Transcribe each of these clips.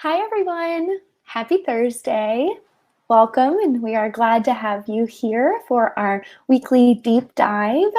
Hi, everyone. Happy Thursday. Welcome, and we are glad to have you here for our weekly deep dive.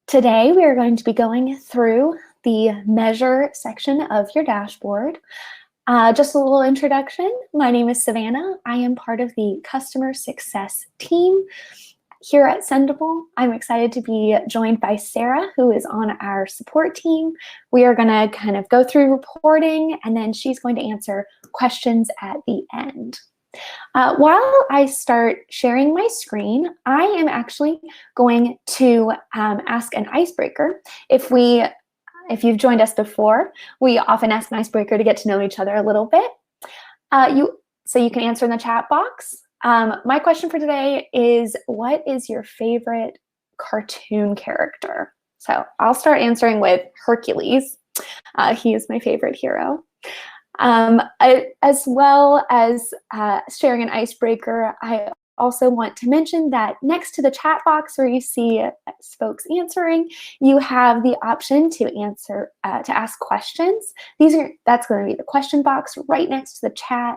Today, we are going to be going through the measure section of your dashboard. Just a little introduction. My name is Savannah. I am part of the customer success team here at Sendible. I'm excited to be joined by Sarah, who is on our support team. We are going to kind of go through reporting, and then she's going to answer questions at the end. While I start sharing my screen, I am actually going to ask an icebreaker. If you've joined us before, we often ask an icebreaker to get to know each other a little bit. So you can answer in the chat box. My question for today is, what is your favorite cartoon character? So I'll start answering with Hercules. He is my favorite hero. As well as sharing an icebreaker, I also want to mention that next to the chat box where you see folks answering, you have the option to ask questions. That's going to be the question box right next to the chat.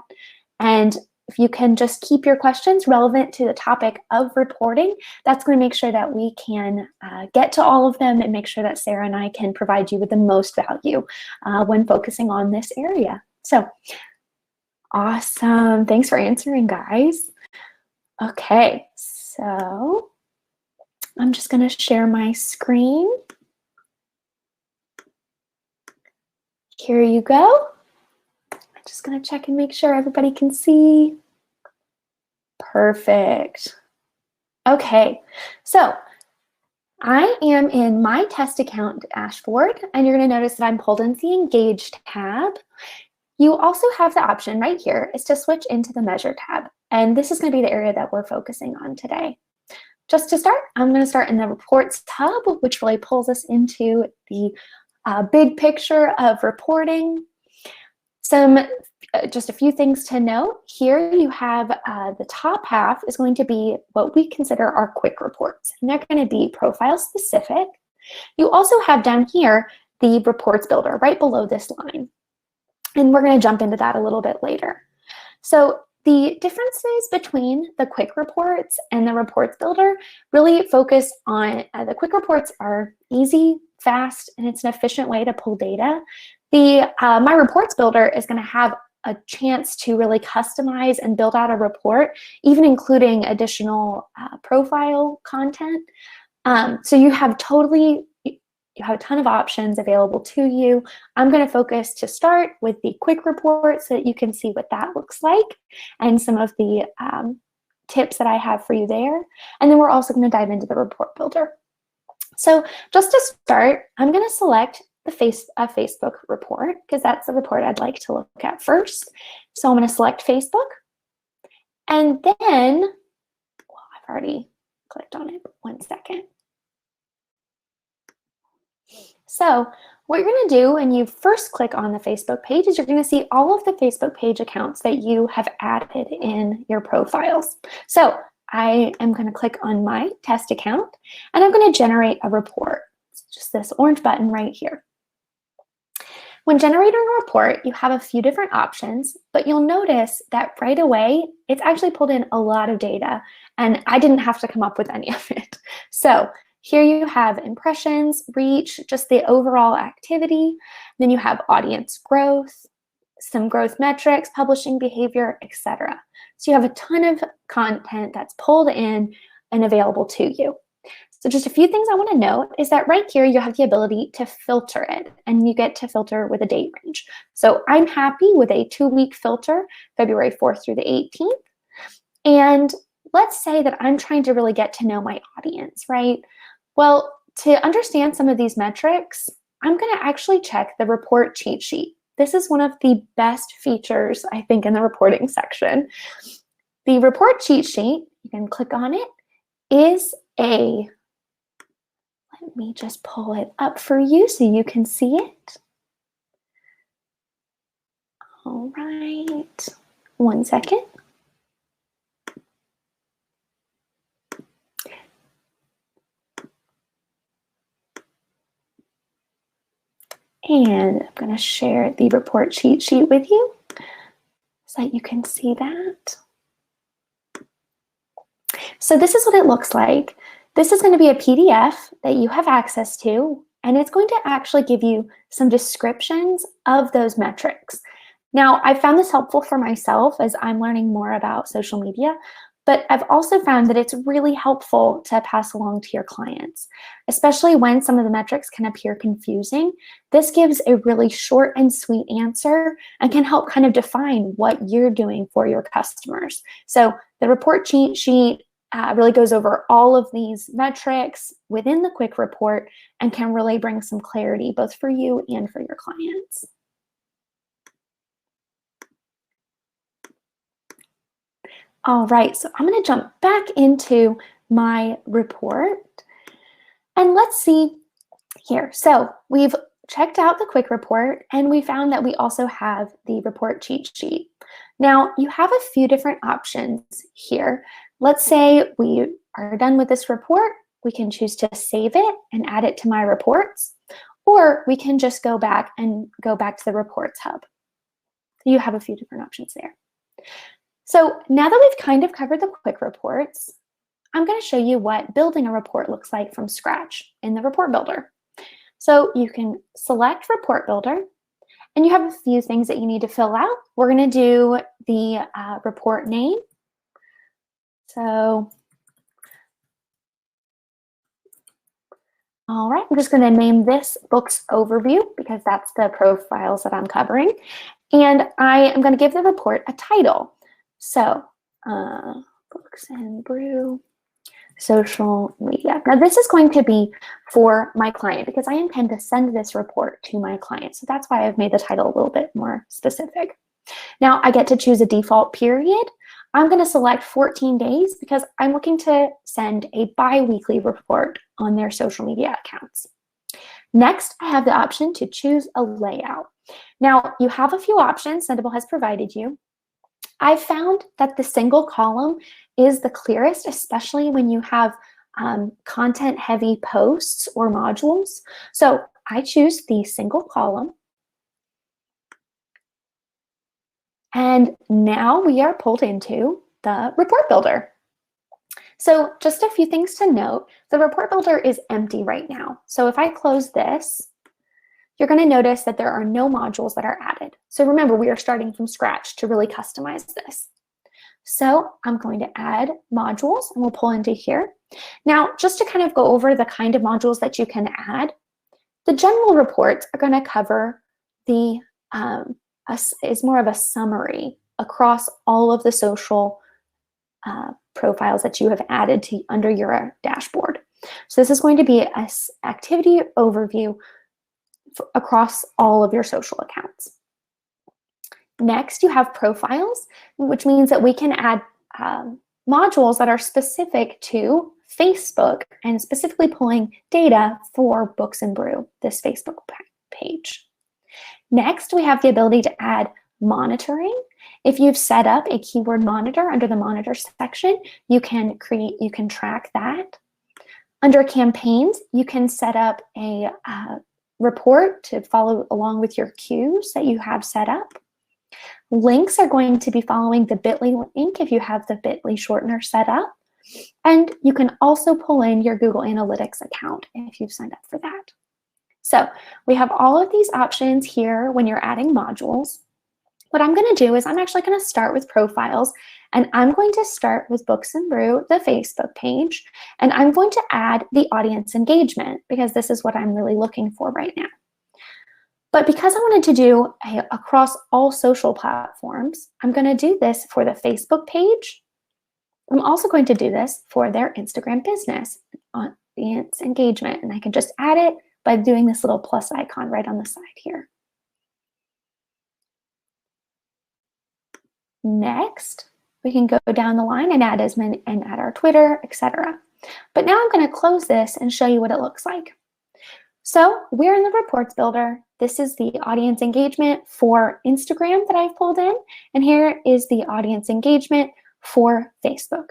And if you can just keep your questions relevant to the topic of reporting, that's going to make sure that we can get to all of them and make sure that Sarah and I can provide you with the most value when focusing on this area. So awesome. Thanks for answering, guys. Okay, so I'm just going to share my screen. Here you go. I'm just going to check and make sure everybody can see. Perfect. Okay, so I am in my test account dashboard, and you're going to notice that I'm pulled into the Engage tab. You also have the option right here is to switch into the Measure tab, and this is going to be the area that we're focusing on today. Just to start, I'm going to start in the Reports tab, which really pulls us into the big picture of reporting. Just a few things to note. Here you have the top half is going to be what we consider our quick reports, and they're going to be profile specific. You also have down here the reports builder right below this line, and we're going to jump into that a little bit later. So the differences between the quick reports and the reports builder really focus on the quick reports are easy, fast, and it's an efficient way to pull data. My reports builder is going to have a chance to really customize and build out a report, even including additional profile content. So you have a ton of options available to you. I'm going to focus to start with the quick report so that you can see what that looks like and some of the tips that I have for you there. And then we're also going to dive into the report builder. So just to start, I'm going to select a Facebook report because that's the report I'd like to look at first. So I'm going to select Facebook. And then, well, I've already clicked on it. 1 second. So what you're going to do when you first click on the Facebook page is you're going to see all of the Facebook page accounts that you have added in your profiles. So I am going to click on my test account, and I'm going to generate a report. It's just this orange button right here. When generating a report, you have a few different options, but you'll notice that right away, it's actually pulled in a lot of data, and I didn't have to come up with any of it. So here you have impressions, reach, just the overall activity. Then you have audience growth, some growth metrics, publishing behavior, etc. So you have a ton of content that's pulled in and available to you. So just a few things I want to note is that right here you have the ability to filter it, and you get to filter with a date range. So I'm happy with a 2-week filter, February 4th through the 18th. And let's say that I'm trying to really get to know my audience, right? Well, to understand some of these metrics, I'm going to actually check the report cheat sheet. This is one of the best features, I think, in the reporting section. The report cheat sheet, you can click on it, is let me just pull it up for you so you can see it. All right, 1 second. And I'm going to share the report cheat sheet with you. so that you can see that. So this is what it looks like. This is going to be a PDF that you have access to, and it's going to actually give you some descriptions of those metrics. Now, I found this helpful for myself as I'm learning more about social media, but I've also found that it's really helpful to pass along to your clients, especially when some of the metrics can appear confusing. This gives a really short and sweet answer and can help kind of define what you're doing for your customers. So the report cheat sheet really goes over all of these metrics within the quick report and can really bring some clarity both for you and for your clients. All right, so I'm going to jump back into my report and let's see here. So we've checked out the quick report and we found that we also have the report cheat sheet. Now you have a few different options here. Let's say we are done with this report. We can choose to save it and add it to my reports, or we can just go back to the reports hub. You have a few different options there. So now that we've kind of covered the quick reports, I'm going to show you what building a report looks like from scratch in the report builder. So you can select report builder and you have a few things that you need to fill out. We're going to do the report name. So, all right, I'm just going to name this books overview because that's the profiles that I'm covering. And I am going to give the report a title. So, Books and Brew, social media. Now this is going to be for my client because I intend to send this report to my client. So that's why I've made the title a little bit more specific. Now I get to choose a default period. I'm going to select 14 days because I'm looking to send a bi-weekly report on their social media accounts. Next, I have the option to choose a layout. Now you have a few options Sendible has provided you. I found that the single column is the clearest, especially when you have content-heavy posts or modules. So I choose the single column. And now we are pulled into the report builder. So just a few things to note. The report builder is empty right now. So if I close this, you're going to notice that there are no modules that are added. So remember, we are starting from scratch to really customize this. So I'm going to add modules and we'll pull into here. Now, just to kind of go over the kind of modules that you can add, the general reports are going to cover the, is more of a summary across all of the social profiles that you have added to under your dashboard. So this is going to be an activity overview across all of your social accounts. Next, you have profiles, which means that we can add modules that are specific to Facebook and specifically pulling data for Books and Brew, this Facebook page. Next, we have the ability to add monitoring. If you've set up a keyword monitor under the monitor section, you can track that. Under campaigns, you can set up a report to follow along with your cues that you have set up. Links are going to be following the bit.ly link if you have the bit.ly shortener set up. And you can also pull in your Google Analytics account if you've signed up for that. So we have all of these options here when you're adding modules. What I'm going to do is I'm actually going to start with profiles, and I'm going to start with Books and Brew, the Facebook page, and I'm going to add the audience engagement because this is what I'm really looking for right now. But because I wanted to do across all social platforms, I'm going to do this for the Facebook page. I'm also going to do this for their Instagram business, audience engagement, and I can just add it by doing this little plus icon right on the side here. Next, we can go down the line and add our Twitter, etc. But now I'm going to close this and show you what it looks like. So we're in the reports builder. This is the audience engagement for Instagram that I've pulled in, and here is the audience engagement for Facebook.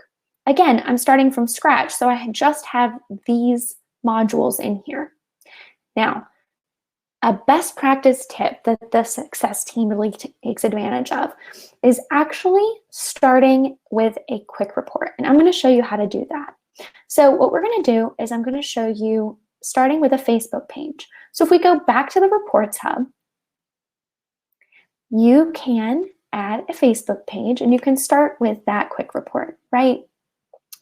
Again, I'm starting from scratch, so I just have these modules in here. Now, a best practice tip that the success team really takes advantage of is actually starting with a quick report. And I'm going to show you how to do that. So what we're going to do is I'm going to show you starting with a Facebook page. So if we go back to the Reports Hub, you can add a Facebook page and you can start with that quick report, right?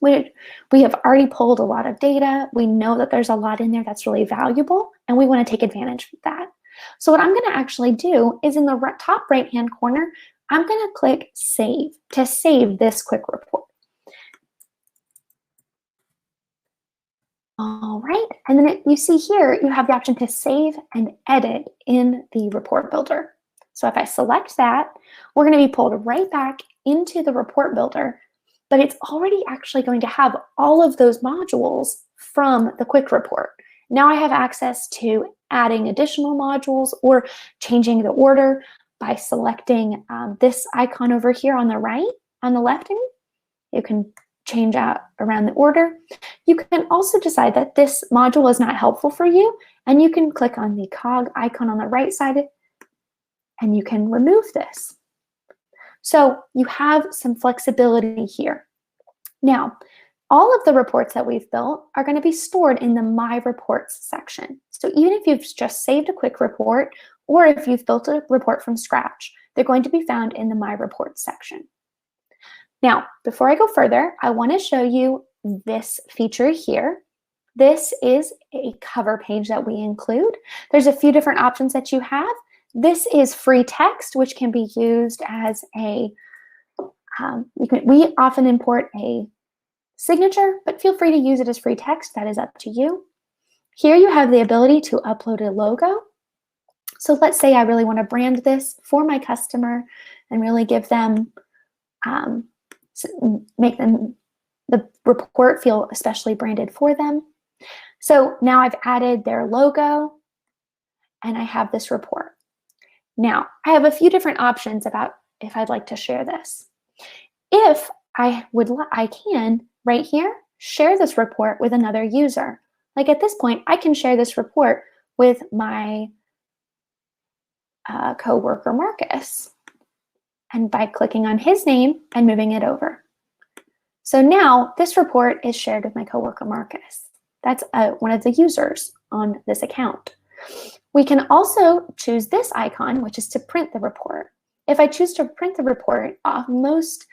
We have already pulled a lot of data. We know that there's a lot in there that's really valuable, and we want to take advantage of that. So what I'm going to actually do is in the top right-hand corner, I'm going to click Save to save this quick report. All right, and then you see here, you have the option to save and edit in the report builder. So if I select that, we're going to be pulled right back into the report builder, but it's already actually going to have all of those modules from the quick report. Now I have access to adding additional modules or changing the order by selecting this icon over here on the right, on the left. You can change out around the order. You can also decide that this module is not helpful for you, and you can click on the cog icon on the right side and you can remove this. So you have some flexibility here. Now, all of the reports that we've built are going to be stored in the My Reports section. So even if you've just saved a quick report, or if you've built a report from scratch, they're going to be found in the My Reports section. Now, before I go further, I want to show you this feature here. This is a cover page that we include. There's a few different options that you have. This is free text, which can be used as a, we often import a signature, but feel free to use it as free text. That is up to you. Here you have the ability to upload a logo. So let's say I really want to brand this for my customer and really give them, make them, the report feel especially branded for them. So now I've added their logo and I have this report. Now, I have a few different options about if I'd like to share this. If I can, right here, share this report with another user. Like at this point, I can share this report with my coworker, Marcus, and by clicking on his name and moving it over. So now this report is shared with my coworker, Marcus. That's one of the users on this account. We can also choose this icon, which is to print the report. If I choose to print the report, most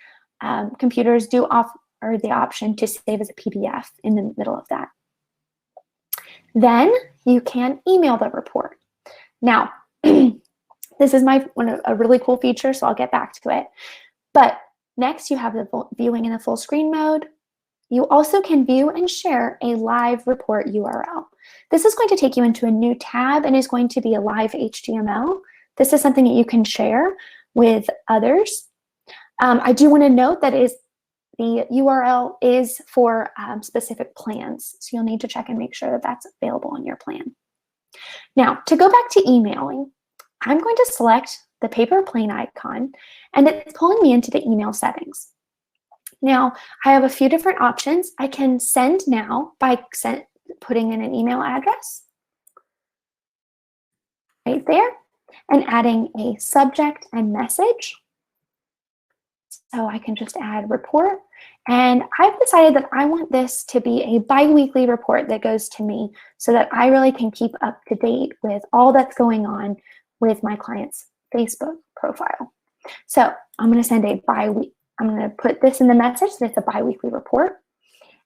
computers do offer the option to save as a PDF in the middle of that. Then you can email the report. Now, this is a really cool feature, so I'll get back to it. But next, you have the viewing in the full screen mode. You also can view and share a live report URL. This is going to take you into a new tab and is going to be a live HTML. This is something that you can share with others. I do want to note that the URL is for specific plans, so you'll need to check and make sure that that's available on your plan. Now, to go back to emailing, I'm going to select the paper plane icon, and it's pulling me into the email settings. Now, I have a few different options. I can send now by putting in an email address right there and adding a subject and message. So I can just add report. And I've decided that I want this to be a bi-weekly report that goes to me so that I really can keep up to date with all that's going on with my client's Facebook profile. So I'm going to send a I'm going to put this in the message that it's a bi-weekly report.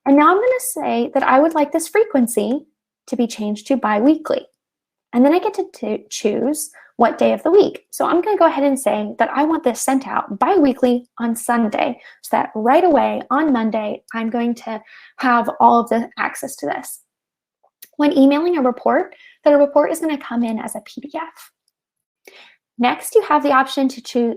And now I'm going to say that I would like this frequency to be changed to bi-weekly. And then I get to choose what day of the week. So I'm going to go ahead and say that I want this sent out bi-weekly on Sunday, so that right away on Monday, I'm going to have all of the access to this. When emailing a report, the report is going to come in as a PDF. Next, you have the option to choose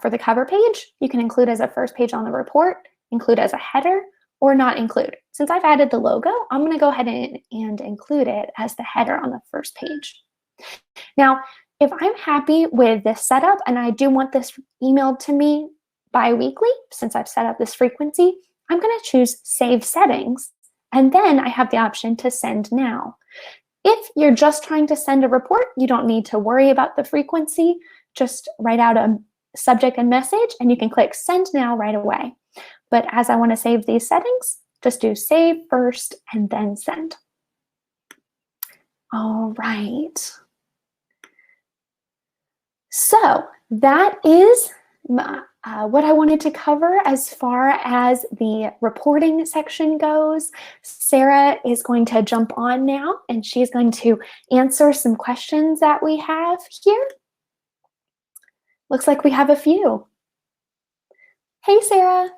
for the cover page. You can include as a first page on the report, include as a header, or not include. Since I've added the logo, I'm going to go ahead and include it as the header on the first page. Now, if I'm happy with this setup and I do want this emailed to me bi-weekly, since I've set up this frequency, I'm going to choose Save Settings, and then I have the option to Send Now. If you're just trying to send a report, you don't need to worry about the frequency. Just write out a subject and message, and you can click send now right away. But as I want to save these settings, just do save first and then send. All right. So that is what I wanted to cover as far as the reporting section goes. Sarah is going to jump on now, and she's going to answer some questions that we have here. Looks like we have a few. Hey, Sarah.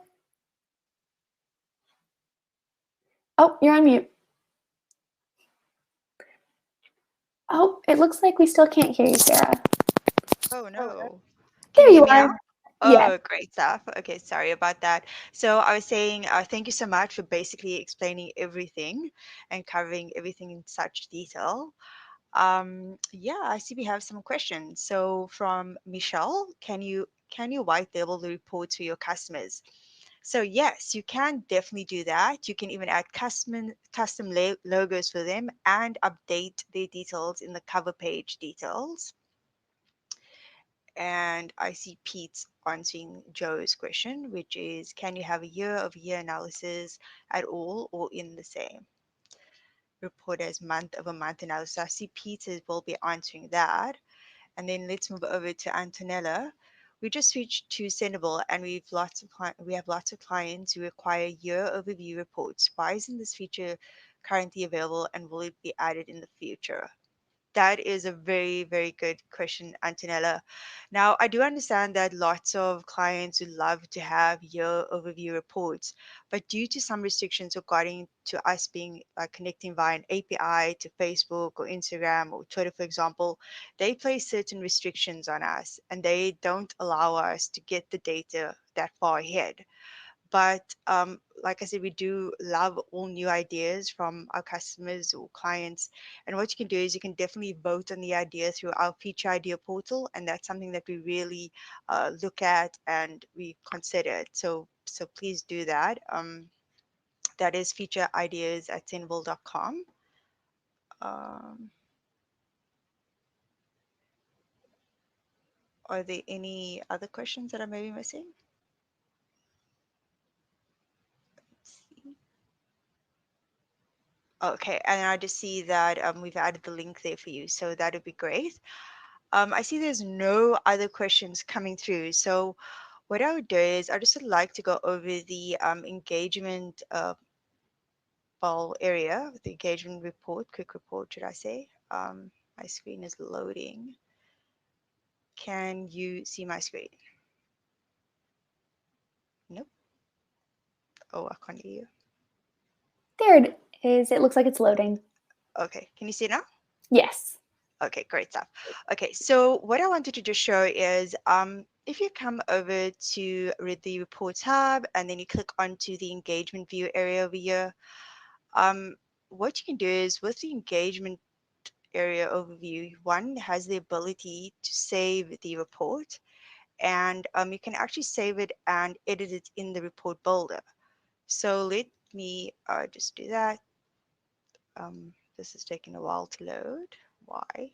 Oh, you're on mute. Oh, it looks like we still can't hear you, Sarah. Oh no. Can There you hear you me now? are. Yes. Oh, great stuff. Okay, sorry about that. So I was saying, thank you so much for basically explaining everything and covering everything in such detail. Yeah, I see we have some questions. So from Michelle, can you white label the reports for your customers? So yes, you can definitely do that. You can even add custom logos for them and update their details in the cover page details. And I see Pete's answering Joe's question, which is, can you have a year-over-year analysis at all or in the same report as month-over-month analysis? I see Peter will be answering that. And then let's move over to Antonella. We just switched to Sendible, and we have lots of clients who require year overview reports. Why isn't this feature currently available, and will it be added in the future? That is a very, very good question, Antonella. Now, I do understand that lots of clients would love to have year overview reports, but due to some restrictions regarding to us being connecting via an API to Facebook or Instagram or Twitter, for example, they place certain restrictions on us and they don't allow us to get the data that far ahead. But like I said, we do love all new ideas from our customers or clients. And what you can do is you can definitely vote on the idea through our feature idea portal, and that's something that we really look at and we consider it. So please do that. That is feature ideas at sendible.com. Um, are there any other questions that I may be missing? Let's see. Okay, and I just see that we've added the link there for you, so that would be great. I see there's no other questions coming through. So what I would do is I just would like to go over the engagement ball area, the engagement report, quick report, should I say. My screen is loading. Can you see my screen? Nope. Oh, I can't hear you. There it is. It looks like it's loading. Okay, can you see it now? Yes. Okay, great stuff. Okay, so what I wanted to just show is if you come over to read the report tab and then you click onto the engagement view area over here, um, what you can do is with the engagement area overview, one has the ability to save the report and you can actually save it and edit it in the report builder. So let me just do that. This is taking a while to load. Why?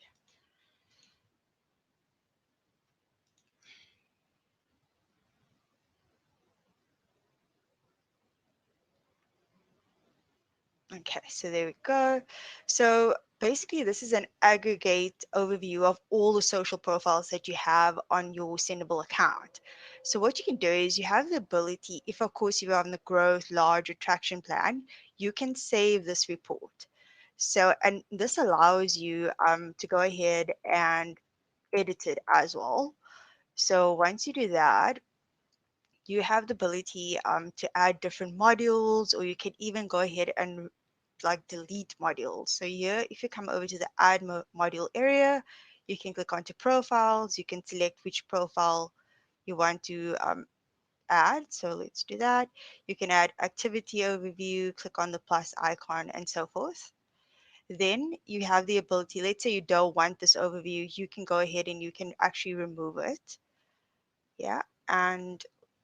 Okay, so there we go. So basically, this is an aggregate overview of all the social profiles that you have on your Sendible account. So what you can do is you have the ability, if of course you're on the growth, large attraction plan, you can save this report. So, and this allows you to go ahead and edit it as well. So once you do that, you have the ability to add different modules, or you can even go ahead and like delete modules. So here, if you come over to the add module area, you can click onto profiles. You can select which profile you want to add. So let's do that. You can add activity overview, click on the plus icon and so forth. Then you have the ability, let's say you don't want this overview, you can go ahead and you can actually remove it. Yeah. And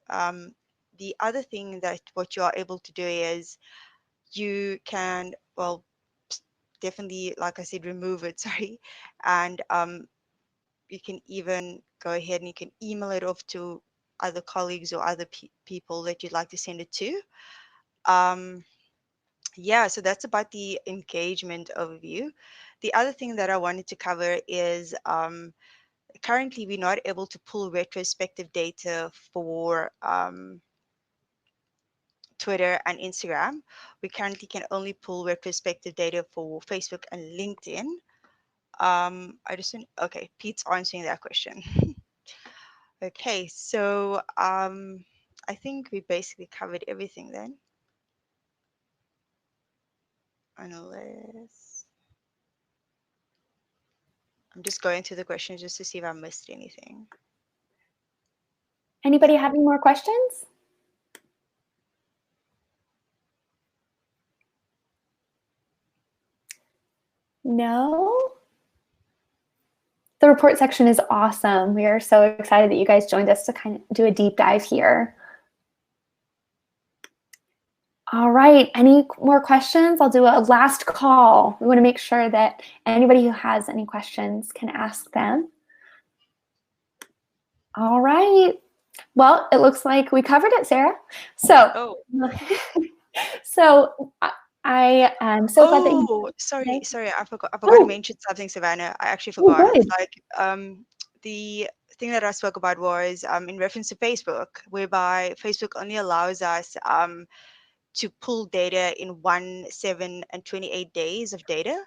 um, the other thing that what you are able to do is you can, well, definitely, like I said, remove it. Sorry, and you can even go ahead and you can email it off to other colleagues or other people that you'd like to send it to. Um, yeah, so that's about the engagement overview. The other thing that I wanted to cover is currently we're not able to pull retrospective data for Twitter and Instagram. We currently can only pull retrospective data for Facebook and LinkedIn. I just didn't, okay, Pete's answering that question. Okay, so I think we basically covered everything then, unless I'm just going through the questions just to see if I missed anything. Anybody have any more questions? No? The report section is awesome. We are so excited that you guys joined us to kind of do a deep dive here. All right, any more questions? I'll do a last call. We want to make sure that anybody who has any questions can ask them. All right. Well, it looks like we covered it, Sarah. So, so I am so glad that you. Sorry, I forgot to Oh, mention something, Savannah. I actually oh, forgot. good. Like, the thing that I spoke about was in reference to Facebook, whereby Facebook only allows us to pull data in 1, 7, and 28 days of data.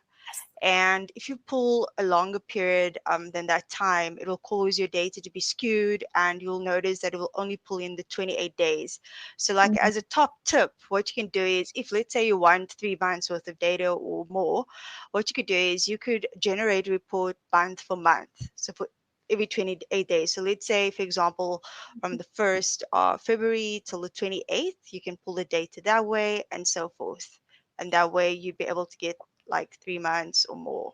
And if you pull a longer period than that time, it will cause your data to be skewed, and you'll notice that it will only pull in the 28 days. So like as a top tip, what you can do is, if let's say you want 3 months worth of data or more, what you could do is you could generate a report month for month. So for every 28 days. So let's say, for example, from the 1st of February till the 28th, you can pull the data that way and so forth. And that way you'd be able to get like 3 months or more.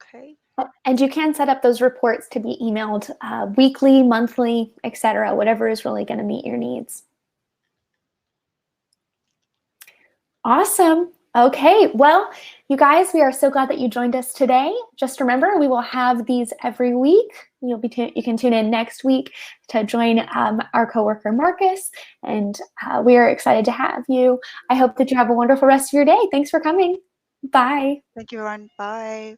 Okay. And you can set up those reports to be emailed weekly, monthly, etc., whatever is really going to meet your needs. Awesome. Okay, well, you guys, we are so glad that you joined us today. Just remember, we will have these every week. You can tune in next week to join our coworker Marcus, and we are excited to have you. I hope that you have a wonderful rest of your day. Thanks for coming. Bye. Thank you, everyone. Bye.